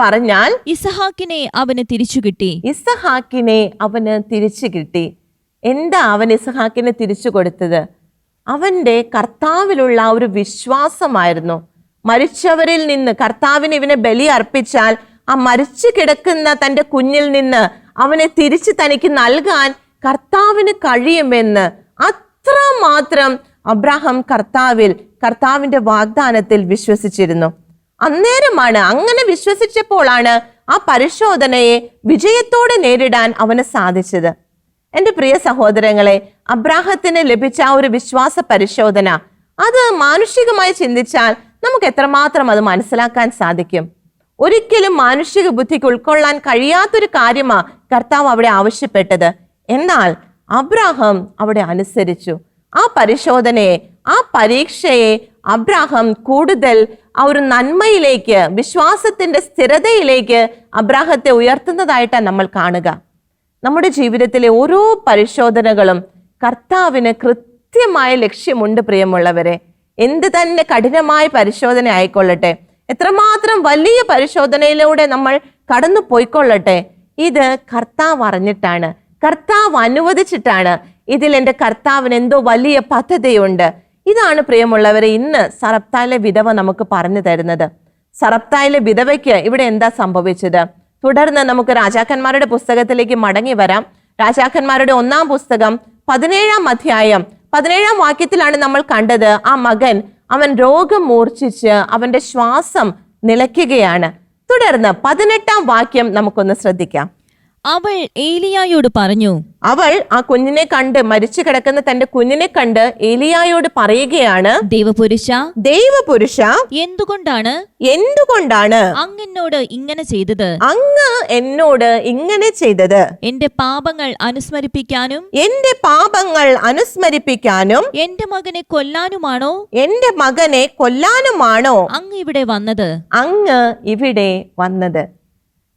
പറഞ്ഞാൽ ഇസഹാക്കിനെ അവന് തിരിച്ചു കിട്ടി. എന്താ അവൻ ഇസഹാക്കിനെ തിരിച്ചു കൊടുത്തത്? അവന്റെ കർത്താവിലുള്ള ഒരു വിശ്വാസമായിരുന്നു. മരിച്ചവരിൽ നിന്ന് കർത്താവിന് ഇവനെ ബലി അർപ്പിച്ചാൽ ആ മരിച്ചു കിടക്കുന്ന തന്റെ കുഞ്ഞിൽ നിന്ന് അവനെ തിരിച്ചു തനിക്ക് നൽകാൻ കർത്താവിന് കഴിയുമെന്ന് അത്രമാത്രം അബ്രാഹാം കർത്താവിന്റെ വാഗ്ദാനത്തിൽ വിശ്വസിച്ചിരുന്നു. അന്നേരമാണ്, അങ്ങനെ വിശ്വസിച്ചപ്പോഴാണ് ആ പരിശോധനയെ വിജയത്തോടെ നേരിടാൻ അവന് സാധിച്ചത്. എൻ്റെ പ്രിയ സഹോദരങ്ങളെ, അബ്രാഹത്തിന് ലഭിച്ച ആ ഒരു വിശ്വാസ പരിശോധന, അത് മാനുഷികമായി ചിന്തിച്ചാൽ നമുക്ക് എത്രമാത്രം അത് മനസ്സിലാക്കാൻ സാധിക്കും? ഒരിക്കലും മാനുഷിക ബുദ്ധിക്ക് ഉൾക്കൊള്ളാൻ കഴിയാത്തൊരു കാര്യമാ കർത്താവ് അവിടെ ആവശ്യപ്പെട്ടത്. എന്നാൽ അബ്രാഹാം അവിടെ അനുസരിച്ചു. ആ പരിശോധനയെ, ആ പരീക്ഷയെ അബ്രാഹാം കൂടുതൽ ആ ഒരു നന്മയിലേക്ക്, വിശ്വാസത്തിന്റെ സ്ഥിരതയിലേക്ക് അബ്രാഹത്തെ ഉയർത്തുന്നതായിട്ടാണ് നമ്മൾ കാണുക. നമ്മുടെ ജീവിതത്തിലെ ഓരോ പരിശോധനകളും കർത്താവിന് കൃത്യമായ ലക്ഷ്യമുണ്ട്. പ്രിയമുള്ളവരെ, എന്ത് തന്നെ കഠിനമായ പരിശോധന ആയിക്കൊള്ളട്ടെ, എത്രമാത്രം വലിയ പരിശോധനയിലൂടെ നമ്മൾ കടന്നു പോയിക്കൊള്ളട്ടെ, ഇത് കർത്താവ് അറിഞ്ഞിട്ടാണ്, കർത്താവ് അനുവദിച്ചിട്ടാണ്. ഇതിൽ എൻ്റെ കർത്താവിന് എന്തോ വലിയ പദ്ധതിയുണ്ട്. ഇതാണ് പ്രിയമുള്ളവരെ ഇന്ന് സറപ്തായിലെ വിധവ നമുക്ക് പറഞ്ഞു തരുന്നത്. സറപ്തായിലെ വിധവയ്ക്ക് ഇവിടെ എന്താ സംഭവിച്ചത്? തുടർന്ന് നമുക്ക് രാജാക്കന്മാരുടെ പുസ്തകത്തിലേക്ക് മടങ്ങി വരാം. രാജാക്കന്മാരുടെ 1-ാം പുസ്തകം 17-ാം അധ്യായം 17-ാം വാക്യത്തിലാണ് നമ്മൾ കണ്ടത്, ആ മകൻ അവൻ രോഗം മൂർച്ഛിച്ച് അവന്റെ ശ്വാസം നിലയ്ക്കുകയാണ്. തുടർന്ന് 18-ാം വാക്യം നമുക്കൊന്ന് ശ്രദ്ധിക്കാം. അവൾ ഏലിയായോട് പറഞ്ഞു. അവൾ ആ കുഞ്ഞിനെ കണ്ട്, മരിച്ചു കിടക്കുന്ന തന്റെ കുഞ്ഞിനെ കണ്ട് ഏലിയായോട് പറയുകയാണ്, ദൈവപുരുഷ, എന്തുകൊണ്ടാണ് അങ്ങ് എന്നോട് ഇങ്ങനെ ചെയ്തത്? എന്റെ പാപങ്ങൾ അനുസ്മരിപ്പിക്കാനും എന്റെ മകനെ കൊല്ലാനുമാണോ അങ്ങ് ഇവിടെ വന്നത്?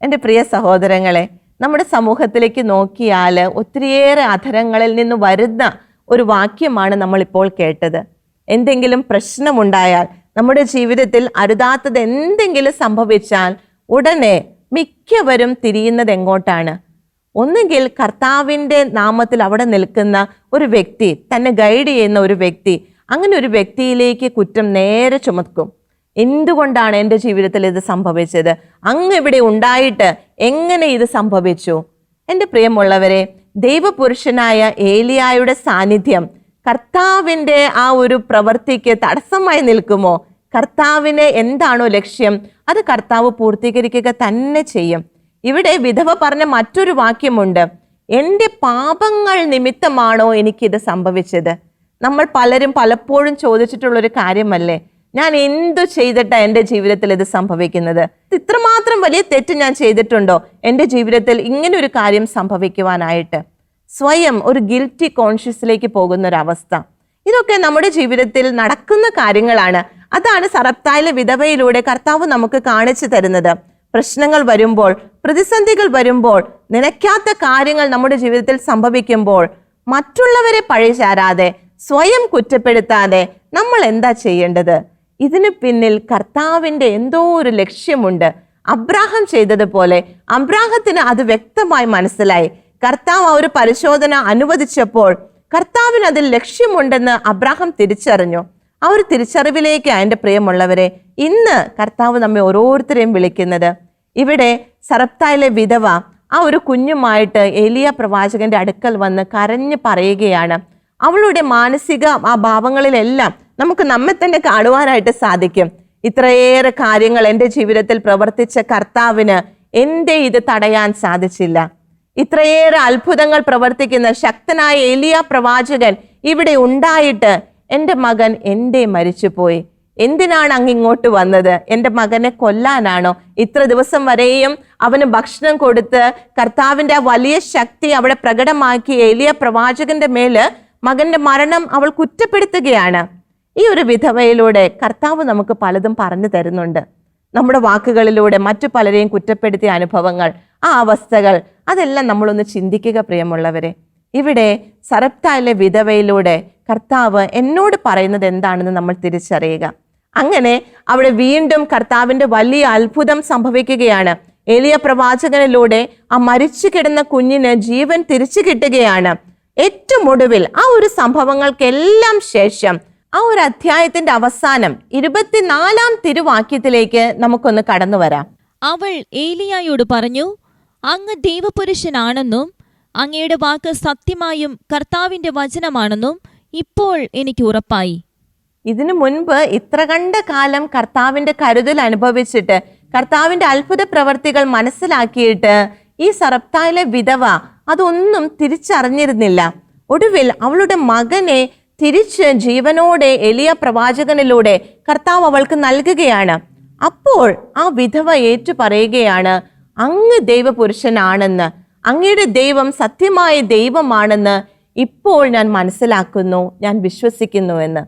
എന്റെ പ്രിയ സഹോദരങ്ങളെ, നമ്മുടെ സമൂഹത്തിലേക്ക് നോക്കിയാൽ ഒത്തിരിയേറെ അധരങ്ങളിൽ നിന്ന് വരുന്ന ഒരു വാക്യമാണ് നമ്മളിപ്പോൾ കേട്ടത്. എന്തെങ്കിലും പ്രശ്നമുണ്ടായാൽ, നമ്മുടെ ജീവിതത്തിൽ അരുതാത്തത് എന്തെങ്കിലും സംഭവിച്ചാൽ ഉടനെ മിക്കവരും തിരിയുന്നത് എങ്ങോട്ടാണ്? ഒന്നുകിൽ കർത്താവിൻ്റെ നാമത്തിൽ അവിടെ നിൽക്കുന്ന ഒരു വ്യക്തി, തന്നെ ഗൈഡ് ചെയ്യുന്ന ഒരു വ്യക്തി, അങ്ങനെ ഒരു വ്യക്തിയിലേക്ക് കുറ്റം നേരെ ചുമക്കും. എന്തുകൊണ്ടാണ് എൻ്റെ ജീവിതത്തിൽ ഇത് സംഭവിച്ചത്? അങ്ങ് ഇവിടെ ഉണ്ടായിട്ട് എങ്ങനെ ഇത് സംഭവിച്ചു? എൻ്റെ പ്രിയമുള്ളവരെ, ദൈവപുരുഷനായ ഏലിയായുടെ സാന്നിധ്യം കർത്താവിൻ്റെ ആ ഒരു പ്രവൃത്തിക്ക് തടസ്സമായി നിൽക്കുമോ? കർത്താവിന് എന്താണോ ലക്ഷ്യം അത് കർത്താവ് പൂർത്തീകരിക്കുക തന്നെ ചെയ്യും. ഇവിടെ വിധവ പറഞ്ഞ മറ്റൊരു വാക്യമുണ്ട്, എൻ്റെ പാപങ്ങൾ നിമിത്തമാണോ എനിക്കിത് സംഭവിച്ചത്? നമ്മൾ പലരും പലപ്പോഴും ചോദിച്ചിട്ടുള്ളൊരു കാര്യമല്ലേ, ഞാൻ എന്തു ചെയ്തിട്ടാണ് എൻ്റെ ജീവിതത്തിൽ ഇത് സംഭവിക്കുന്നത്? ഇത്രമാത്രം വലിയ തെറ്റ് ഞാൻ ചെയ്തിട്ടുണ്ടോ എൻ്റെ ജീവിതത്തിൽ ഇങ്ങനെ ഒരു കാര്യം സംഭവിക്കുവാനായിട്ട്? സ്വയം ഒരു ഗിൽറ്റി കോൺഷ്യസിലേക്ക് പോകുന്നൊരവസ്ഥ. ഇതൊക്കെ നമ്മുടെ ജീവിതത്തിൽ നടക്കുന്ന കാര്യങ്ങളാണ്. അതാണ് സറപ്തായിലെ വിധവയിലൂടെ കർത്താവ് നമുക്ക് കാണിച്ചു തരുന്നത്. പ്രശ്നങ്ങൾ വരുമ്പോൾ, പ്രതിസന്ധികൾ വരുമ്പോൾ, നനയ്ക്കാത്ത കാര്യങ്ങൾ നമ്മുടെ ജീവിതത്തിൽ സംഭവിക്കുമ്പോൾ മറ്റുള്ളവരെ പഴിചാരാതെ, സ്വയം കുറ്റപ്പെടുത്താതെ നമ്മൾ എന്താ ചെയ്യേണ്ടത്? ഇതിന് പിന്നിൽ കർത്താവിൻ്റെ എന്തോ ഒരു ലക്ഷ്യമുണ്ട്. അബ്രാഹാം ചെയ്തതുപോലെ അബ്രാഹത്തിന് അത് വ്യക്തമായി മനസ്സിലായി. കർത്താവ് ആ ഒരു പരിശോധന അനുവദിച്ചപ്പോൾ കർത്താവിന് അതിൽ ലക്ഷ്യമുണ്ടെന്ന് അബ്രാഹാം തിരിച്ചറിഞ്ഞു. ആ ഒരു തിരിച്ചറിവിലേക്ക് എൻ്റെ പ്രിയമുള്ളവരെ ഇന്ന് കർത്താവ് നമ്മെ ഓരോരുത്തരെയും വിളിക്കുന്നത്. ഇവിടെ സറപ്തായിലെ വിധവ ആ ഒരു കുഞ്ഞുമായിട്ട് ഏലിയ പ്രവാചകന്റെ അടുക്കൽ വന്ന് കരഞ്ഞു പറയുകയാണ്. അവളുടെ മാനസിക ആ ഭാവങ്ങളിലെല്ലാം നമുക്ക് നമ്മെ തന്നെ കാണുവാനായിട്ട് സാധിക്കും. ഇത്രയേറെ കാര്യങ്ങൾ എൻ്റെ ജീവിതത്തിൽ പ്രവർത്തിച്ച കർത്താവിന് എന്തേ ഇത് തടയാൻ സാധിച്ചില്ല? ഇത്രയേറെ അത്ഭുതങ്ങൾ പ്രവർത്തിക്കുന്ന ശക്തനായ ഏലിയ പ്രവാചകൻ ഇവിടെ ഉണ്ടായിട്ട് എൻ്റെ മകൻ എന്തേ മരിച്ചുപോയി? എന്തിനാണ് അങ്ങ് ഇങ്ങോട്ട് വന്നത്? എൻ്റെ മകനെ കൊല്ലാനാണോ? ഇത്ര ദിവസം വരെയും അവന് ഭക്ഷണം കൊടുത്ത് കർത്താവിൻ്റെ ആ വലിയ ശക്തി അവിടെ പ്രകടമാക്കി ഏലിയ പ്രവാചകന്റെ മേല് മകന്റെ മരണം അവൾ കുറ്റപ്പെടുത്തുകയാണ്. ഈ ഒരു വിധവയിലൂടെ കർത്താവ് നമുക്ക് പലതും പറഞ്ഞു തരുന്നുണ്ട്. നമ്മുടെ വാക്കുകളിലൂടെ മറ്റു പലരെയും കുറ്റപ്പെടുത്തിയ അനുഭവങ്ങൾ, ആ അവസ്ഥകൾ, അതെല്ലാം നമ്മളൊന്ന് ചിന്തിക്കുക പ്രിയമുള്ളവരെ. ഇവിടെ സറപ്തായിലെ വിധവയിലൂടെ കർത്താവ് എന്നോട് പറയുന്നത് എന്താണെന്ന് നമ്മൾ തിരിച്ചറിയുക. അങ്ങനെ അവിടെ വീണ്ടും കർത്താവിന്റെ വലിയ അത്ഭുതം സംഭവിക്കുകയാണ്. ഏലിയ പ്രവാചകനിലൂടെ ആ മരിച്ചു കിടന്ന കുഞ്ഞിന് ജീവൻ തിരിച്ചു കിട്ടുകയാണ്. ഏറ്റവും ഒടുവിൽ ആ ഒരു സംഭവങ്ങൾക്കെല്ലാം ശേഷം ആ ഒരു അധ്യായത്തിന്റെ അവസാനം 24-ാം തിരുവാക്യത്തിലേക്ക് നമുക്കൊന്ന് കടന്നു വരാം. അവൾ ഏലിയായോട് പറഞ്ഞു, അങ്ങ് ദൈവപുരുഷനാണെന്നും അങ്ങയുടെ വാക്ക് സത്യമായും കർത്താവിന്റെ വചനമാണെന്നും ഇപ്പോൾ എനിക്ക് ഉറപ്പായി. ഇതിനു മുൻപ് ഇത്ര കണ്ട കാലം കർത്താവിന്റെ കരുതൽ അനുഭവിച്ചിട്ട്, കർത്താവിന്റെ അത്ഭുത പ്രവർത്തികൾ മനസ്സിലാക്കിയിട്ട് ഈ സറപ്തായിലെ വിധവ അതൊന്നും തിരിച്ചറിഞ്ഞിരുന്നില്ല. ഒടുവിൽ അവളുടെ മകനെ തിരിച്ച് ജീവനോടെ ഏലിയ പ്രവാചകനിലൂടെ കർത്താവ് അവൾക്ക് നൽകുകയാണ്. അപ്പോൾ ആ വിധവ ഏറ്റു പറയുകയാണ്, അങ്ങ് ദൈവപുരുഷനാണെന്ന്, അങ്ങയുടെ ദൈവം സത്യമായ ദൈവമാണെന്ന് ഇപ്പോൾ ഞാൻ മനസ്സിലാക്കുന്നു, ഞാൻ വിശ്വസിക്കുന്നുവെന്ന്.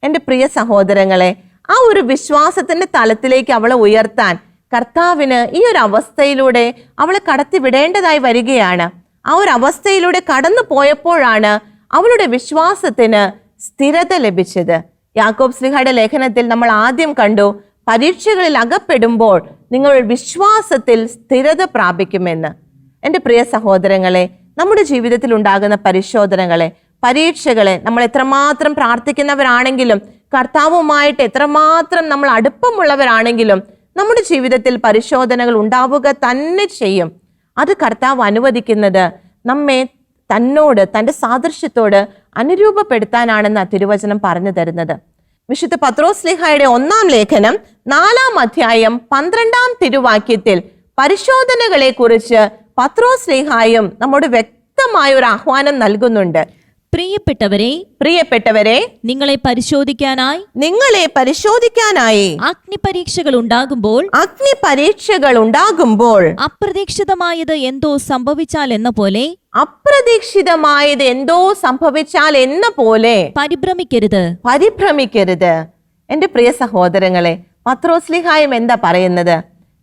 എൻ്റെ പ്രിയ സഹോദരങ്ങളെ, ആ ഒരു വിശ്വാസത്തിന്റെ തലത്തിലേക്ക് അവളെ ഉയർത്താൻ കർത്താവിന് ഈ ഒരു അവസ്ഥയിലൂടെ അവളെ കടത്തിവിടേണ്ടതായി വരികയാണ്. ആ ഒരു അവസ്ഥയിലൂടെ കടന്നു പോയപ്പോഴാണ് അവളുടെ വിശ്വാസത്തിന് സ്ഥിരത ലഭിച്ചത്. യാക്കോബ് ശ്ലീഹയുടെ ലേഖനത്തിൽ നമ്മൾ ആദ്യം കണ്ടു, പരീക്ഷകളിൽ അകപ്പെടുമ്പോൾ നിങ്ങൾ വിശ്വാസത്തിൽ സ്ഥിരത പ്രാപിക്കുമെന്ന്. എൻ്റെ പ്രിയ സഹോദരങ്ങളെ, നമ്മുടെ ജീവിതത്തിൽ ഉണ്ടാകുന്ന പരിശോധനകളെ, പരീക്ഷകളെ നമ്മൾ എത്രമാത്രം പ്രാർത്ഥിക്കുന്നവരാണെങ്കിലും, കർത്താവുമായിട്ട് എത്രമാത്രം നമ്മൾ അടുപ്പമുള്ളവരാണെങ്കിലും നമ്മുടെ ജീവിതത്തിൽ പരിശോധനകൾ ഉണ്ടാവുക തന്നെ ചെയ്യും. അത് കർത്താവ് അനുവദിക്കുന്നത് നമ്മെ തന്നോട്, തൻ്റെ സാദൃശ്യത്തോട് അനുരൂപപ്പെടുത്താനാണെന്ന് തിരുവചനം പറഞ്ഞു തരുന്നത്. വിശുദ്ധ പത്രോസ് ശ്ലീഹായുടെ 1-ാം ലേഖനം 4-ാം അധ്യായം 12-ാം തിരുവാക്യത്തിൽ പരിശോധനകളെ കുറിച്ച് പത്രോസ് ശ്ലീഹായും നമ്മോട് വ്യക്തമായ ഒരു ആഹ്വാനം നൽകുന്നുണ്ട്. പ്രിയപ്പെട്ടവരെ, നിങ്ങളെ പരിശോധിക്കാനായി അഗ്നിപരീക്ഷകൾ ഉണ്ടാകുമ്പോൾ അപ്രതീക്ഷിതമായത് എന്തോ സംഭവിച്ചാൽ എന്ന പോലെ പരിഭ്രമിക്കരുത്. എന്റെ പ്രിയ സഹോദരങ്ങളെ, പത്രോസ്ലിഹായും എന്താ പറയുന്നത്?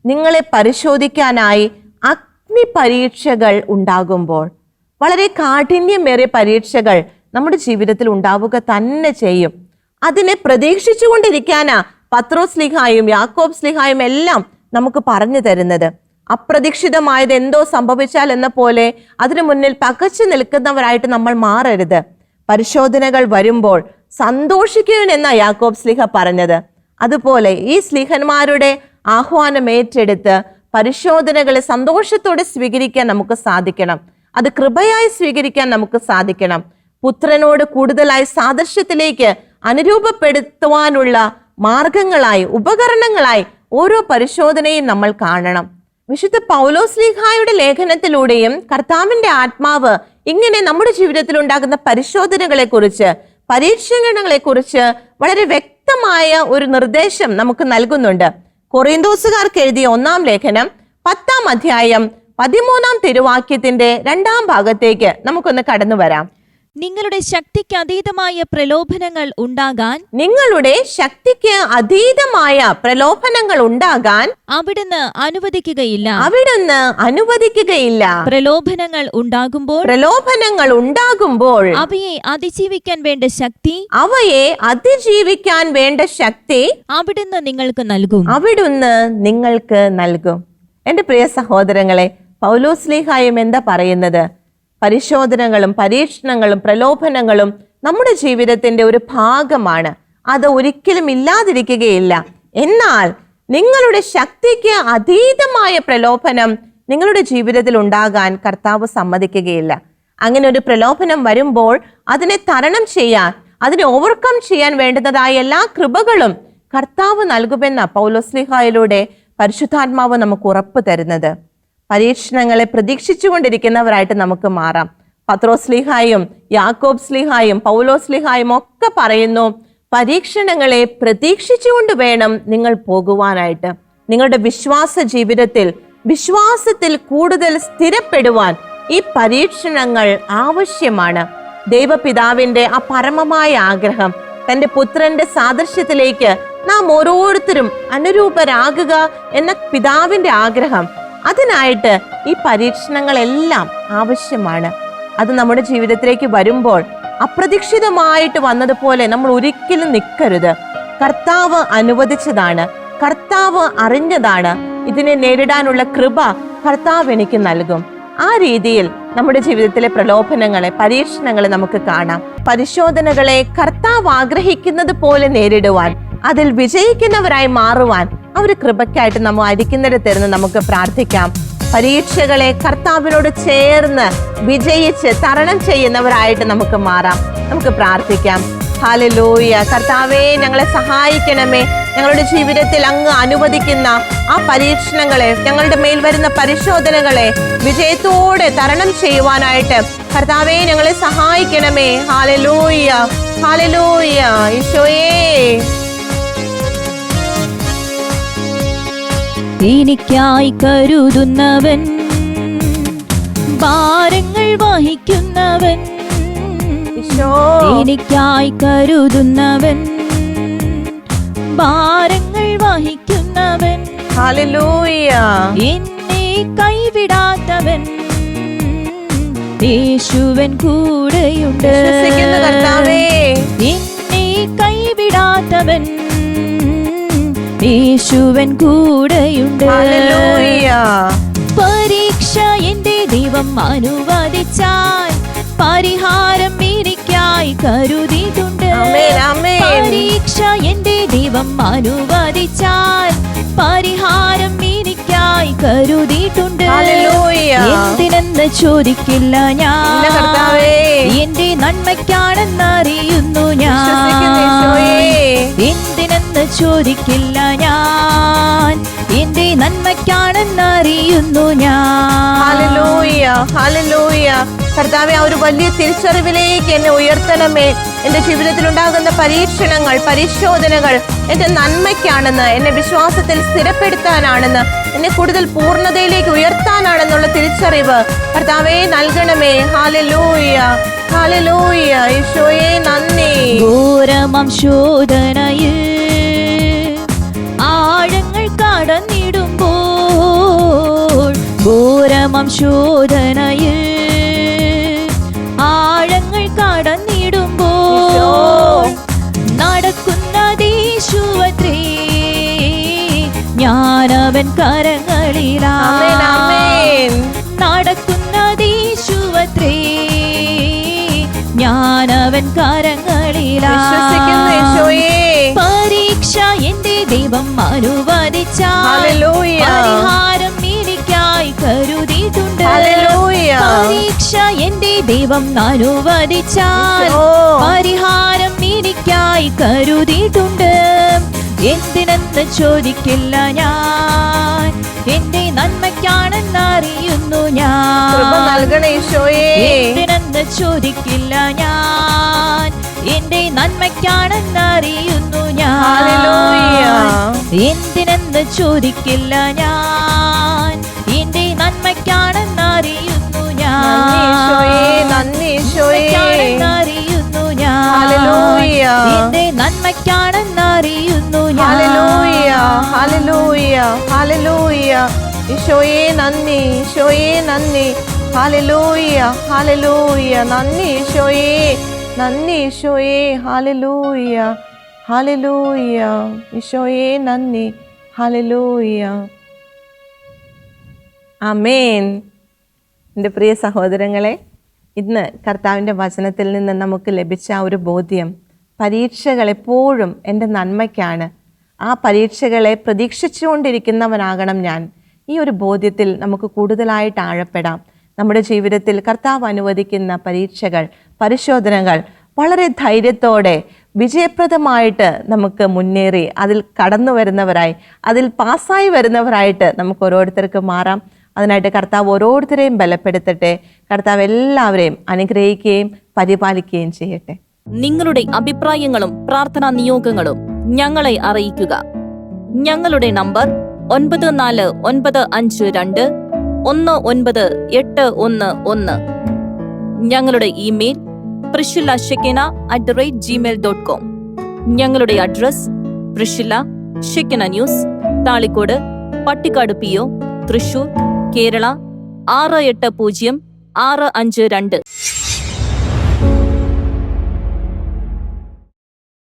നിങ്ങളെ പരിശോധിക്കാനായി അഗ്നിപരീക്ഷകൾ ഉണ്ടാകുമ്പോൾ, വളരെ കാഠിന്യമേറിയ പരീക്ഷകൾ നമ്മുടെ ജീവിതത്തിൽ ഉണ്ടാവുക തന്നെ ചെയ്യും. അതിനെ പ്രതീക്ഷിച്ചുകൊണ്ടിരിക്കാനാ പത്രോസ്ലിഹായും യാക്കോബ് സ്ലിഹായും എല്ലാം നമുക്ക് പറഞ്ഞു തരുന്നത്. അപ്രതീക്ഷിതമായത് എന്തോ സംഭവിച്ചാൽ എന്ന പോലെ അതിനു മുന്നിൽ പകച്ചു നിൽക്കുന്നവരായിട്ട് നമ്മൾ മാറരുത്. പരിശോധനകൾ വരുമ്പോൾ സന്തോഷിക്കുവൻ എന്നാ യാക്കോബ് സ്ലിഹ പറഞ്ഞത്. അതുപോലെ ഈ സ്ലീഹന്മാരുടെ ആഹ്വാനം ഏറ്റെടുത്ത് പരിശോധനകളെ സന്തോഷത്തോടെ സ്വീകരിക്കാൻ നമുക്ക് സാധിക്കണം. അത് കൃപയായി സ്വീകരിക്കാൻ നമുക്ക് സാധിക്കണം. പുത്രനോട് കൂടുതലായി സാദൃശ്യത്തിലേക്ക് അനുരൂപപ്പെടുത്തുവാനുള്ള മാർഗങ്ങളായി, ഉപകരണങ്ങളായി ഓരോ പരിശോധനയും നമ്മൾ കാണണം. വിശുദ്ധ പൗലോസ്ലീഹായുടെ ലേഖനത്തിലൂടെയും കർത്താവിന്റെ ആത്മാവ് ഇങ്ങനെ നമ്മുടെ ജീവിതത്തിൽ ഉണ്ടാകുന്ന പരിശോധനകളെ കുറിച്ച്, പരീക്ഷണങ്ങളെ കുറിച്ച് വളരെ വ്യക്തമായ ഒരു നിർദ്ദേശം നമുക്ക് നൽകുന്നുണ്ട്. കൊറിന്തോസുകാർക്ക് എഴുതിയ 1-ാം ലേഖനം 10-ാം അധ്യായം 13-ാം തിരുവാക്യത്തിന്റെ 2-ാം ഭാഗത്തേക്ക് നമുക്കൊന്ന് കടന്നു വരാം. നിങ്ങളുടെ ശക്തിക്ക് അതീതമായ പ്രലോഭനങ്ങൾ ഉണ്ടാകാൻ നിങ്ങളുടെ ശക്തിക്ക് അതീതമായ പ്രലോഭനങ്ങൾ ഉണ്ടാകാൻ അവിടുന്ന് അനുവദിക്കുകയില്ല. അവിടുന്ന് അനുവദിക്കുകയില്ല. പ്രലോഭനങ്ങൾ ഉണ്ടാകുമ്പോൾ അവയെ അതിജീവിക്കാൻ വേണ്ട ശക്തി അവിടുന്ന് നിങ്ങൾക്ക് നൽകും. എന്റെ പ്രിയ സഹോദരങ്ങളെ, പൗലോസ്ലീഹായും എന്താ പറയുന്നത്? പരിശോധനകളും പരീക്ഷണങ്ങളും പ്രലോഭനങ്ങളും നമ്മുടെ ജീവിതത്തിന്റെ ഒരു ഭാഗമാണ്. അത് ഒരിക്കലും ഇല്ലാതിരിക്കുകയില്ല. എന്നാൽ നിങ്ങളുടെ ശക്തിക്ക് അതീതമായ പ്രലോഭനം നിങ്ങളുടെ ജീവിതത്തിൽ ഉണ്ടാകാൻ കർത്താവ് സമ്മതിക്കുകയില്ല. അങ്ങനെ ഒരു പ്രലോഭനം വരുമ്പോൾ അതിനെ തരണം ചെയ്യാൻ, അതിനെ ഓവർകം ചെയ്യാൻ വേണ്ടുന്നതായ എല്ലാ കൃപകളും കർത്താവ് നൽകുമെന്ന പൗലോസ്ലീഹായിലൂടെ പരിശുദ്ധാത്മാവ് നമുക്ക് ഉറപ്പ് തരുന്നത്. പരീക്ഷണങ്ങളെ പ്രതീക്ഷിച്ചുകൊണ്ടിരിക്കുന്നവരായിട്ട് നമുക്ക് മാറാം. പത്രോസ്ലീഹായും യാക്കോബ് സ്ലീഹായും പൗലോസ്ലീഹായും ഒക്കെ പറയുന്നു, പരീക്ഷണങ്ങളെ പ്രതീക്ഷിച്ചുകൊണ്ട് വേണം നിങ്ങൾ പോകുവാനായിട്ട്. നിങ്ങളുടെ വിശ്വാസ ജീവിതത്തിൽ, വിശ്വാസത്തിൽ കൂടുതൽ സ്ഥിരപ്പെടുവാൻ ഈ പരീക്ഷണങ്ങൾ ആവശ്യമാണ്. ദൈവപിതാവിന്റെ ആ പരമമായ ആഗ്രഹം, തന്റെ പുത്രന്റെ സാദൃശ്യത്തിലേക്ക് നാം ഓരോരുത്തരും അനുരൂപരാകുക എന്ന പിതാവിന്റെ ആഗ്രഹം, അതിനായിട്ട് ഈ പരീക്ഷണങ്ങളെല്ലാം ആവശ്യമാണ്. അത് നമ്മുടെ ജീവിതത്തിലേക്ക് വരുമ്പോൾ അപ്രതീക്ഷിതമായിട്ട് വന്നതുപോലെ നമ്മൾ ഒരിക്കലും നിൽക്കരുത്. കർത്താവ് അനുവദിച്ചതാണ്, കർത്താവ് അറിഞ്ഞതാണ്. ഇതിനെ നേരിടാനുള്ള കൃപ കർത്താവ് എനിക്ക് നൽകും. ആ രീതിയിൽ നമ്മുടെ ജീവിതത്തിലെ പ്രലോഭനങ്ങളെ, പരീക്ഷണങ്ങളെ നമുക്ക് കാണാം. പരിശോധനകളെ കർത്താവ് ആഗ്രഹിക്കുന്നത് പോലെ നേരിടുവാൻ, അതിൽ വിജയിക്കുന്നവരായി മാറുവാൻ ആ ഒരു കൃപയ്ക്കായിട്ട് നമ്മൾ അരിക്കുന്നിടത്തിരുന്ന് നമുക്ക് പ്രാർത്ഥിക്കാം. പരീക്ഷകളെ കർത്താവിനോട് ചേർന്ന് വിജയിച്ച് തരണം ചെയ്യുന്നവരായിട്ട് നമുക്ക് മാറാം. നമുക്ക് പ്രാർത്ഥിക്കാം. ഹല്ലേലൂയ. കർത്താവേ, ഞങ്ങളെ സഹായിക്കണമേ. ഞങ്ങളുടെ ജീവിതത്തിൽ അങ്ങ് അനുവദിക്കുന്ന ആ പരീക്ഷണങ്ങളെ, ഞങ്ങളുടെ മേൽ വരുന്ന പരിശോധനകളെ വിജയത്തോടെ തരണം ചെയ്യുവാനായിട്ട് കർത്താവേ ഞങ്ങളെ സഹായിക്കണമേ. Hallelujah, hallelujah. ഈശോയേ, എനിക്കായി കരുതുന്നവൻ, ഭാരങ്ങൾ വഹിക്കുന്നവൻ, എനിക്കായി കരുതുന്നവൻ, ഭാരങ്ങൾ വഹിക്കുന്നവൻ, ഹല്ലേലൂയ. എന്നെ കൈവിടാത്തവൻ, യേശുവൻ കൂടെയുണ്ട്. കർത്താവേ, എന്നെ കൈവിടാത്തവൻ, യേശുവൻ കൂടെയുണ്ട്. ഹല്ലേലൂയ. പരീക്ഷ എന്റെ ദൈവം അനുവദിച്ചാൽ പരിഹാരം എനിക്കായി കരുതിയിട്ടുണ്ട്. ആമേൻ, ആമേൻ. പരീക്ഷ എന്റെ ദൈവം അനുവദിച്ചാൽ പരിഹാരം എനിക്കായി കരുതിയിട്ടുണ്ട്. ഹല്ലേലൂയ. എന്തിനെന്ന് ചോദിക്കില്ല ഞാൻ, കർത്താവേ, എന്റെ നന്മയ്ക്കാണെന്നറിയുന്നു ഞാൻ. എന്തിനെന്ന് ചോദിക്കില്ല ഞാൻ, എന്റെ നന്മയ്ക്കാണെന്നറിയുന്നു ഞാൻ. Hallelujah, hallelujah. കർത്താവേ, ആ ഒരു വലിയ തിരിച്ചറിവിലേക്ക് എന്നെ ഉയർത്തണമേ. എന്റെ ജീവിതത്തിൽ ഉണ്ടാകുന്ന പരീക്ഷണങ്ങൾ, പരിശോധനകൾ എന്റെ നന്മയ്ക്കാണെന്ന്, എന്നെ വിശ്വാസത്തിൽ സ്ഥിരപ്പെടുത്താനാണെന്ന്, എന്നെ കൂടുതൽ പൂർണ്ണതയിലേക്ക് ഉയർത്താനാണെന്നുള്ള തിരിച്ചറിവ് കർത്താവേ നൽകണമേ. Hallelujah, hallelujah. ഈശോയെ നന്ദി. ഘോരമാം ശോധനയിൽ ആഴങ്ങൾ കടന്നിടുമ്പോൾ, ഘോരമാം ശോധനയിൽ ആഴങ്ങൾ കടന്നിടുമ്പോൾ നടക്കുന്നതീശുവത്രേ, ഞാനവൻ കരങ്ങളിലാണ്. നടക്കുന്നതീശുവത്രേ, ഞാനവൻ കരങ്ങളിലാണ്. വിശ്വസിക്കുന്നു യേശുവേ. പരീക്ഷ എന്റെ ദൈവം അനുവദിച്ചാൽ പരിഹാരം എനിക്കായി കരുതിയിട്ടുണ്ട്. എന്തിനെന്ന് ചോദിക്കില്ല ഞാൻ, എന്റെ നന്മയ്ക്കാണെന്നറിയുന്നു കൃപ ഞാൻ. നൽകണേ ഈശോയേ. എന്തിനെന്ന് ചോദിക്കില്ല ഞാൻ, എന്റെ നന്മയ്ക്കാണെന്നറിയുന്നു ഹല്ലേലൂയ. ഞാൻ. എന്തിനെന്ന് ചോദിക്കില്ല ഞാൻ, എന്റെ നന്മയ്ക്കാണെന്നറിയുന്നു നന്ദി ഈശോയേ, ഞാൻ. നന്ദി ഈശോയേ. നന്മയ്ക്കാണെന്നറിയുന്നു ഞാൻ. ഹല്ലേലൂയ. എന്റെ നന്മയ്ക്കാണെന്നറിയുന്നു ഹല്ലേലൂയ, ഞാൻ. Hallelujah, hallelujah. ഈശോയേ നന്ദി, ഈശോയേ നന്ദി. Hallelujah, hallelujah. നന്ദി ഈശോയേ, നന്ദി ഈശോയേ. Hallelujah, hallelujah. ഈശോയേ നന്ദി. ഹല്ലേലൂയ. ആമേൻ. എൻ്റെ പ്രിയ സഹോദരങ്ങളെ, ഇന്ന് കർത്താവിൻ്റെ വചനത്തിൽ നിന്ന് നമുക്ക് ലഭിച്ച ആ ഒരു ബോധ്യം, പരീക്ഷകൾ എപ്പോഴും എൻ്റെ നന്മയ്ക്കാണ്. ആ പരീക്ഷകളെ പ്രതീക്ഷിച്ചുകൊണ്ടിരിക്കുന്നവനാകണം ഞാൻ. ഈ ഒരു ബോധ്യത്തിൽ നമുക്ക് കൂടുതലായിട്ട് ആഴപ്പെടാം. നമ്മുടെ ജീവിതത്തിൽ കർത്താവ് അനുവദിക്കുന്ന പരീക്ഷകൾ, പരിശോധനകൾ വളരെ ധൈര്യത്തോടെ വിജയപ്രദമായിട്ട് നമുക്ക് മുന്നേറി അതിൽ കടന്നു വരുന്നവരായി, അതിൽ പാസ്സായി വരുന്നവരായിട്ട് നമുക്ക് ഓരോരുത്തർക്ക് മാറാം. അതിനായിട്ട് കർത്താവ് ഓരോരുത്തരെയും ബലപ്പെടുത്തട്ടെ. കർത്താവ് എല്ലാവരെയും അനുഗ്രഹിക്കുകയും പരിപാലിക്കുകയും ചെയ്യട്ടെ. നിങ്ങളുടെ അഭിപ്രായങ്ങളും പ്രാർത്ഥനാ നിയോഗങ്ങളും ഞങ്ങളെ അറിയിക്കുക. ഞങ്ങളുടെ നമ്പർ 9495219811. ഞങ്ങളുടെ ഇമെയിൽ priscilla@gmail.com. ഞങ്ങളുടെ address പ്രിഷില്ല Shekinah news, Thalikkode, Pattikkad PO, Thrissur, Kerala 680652.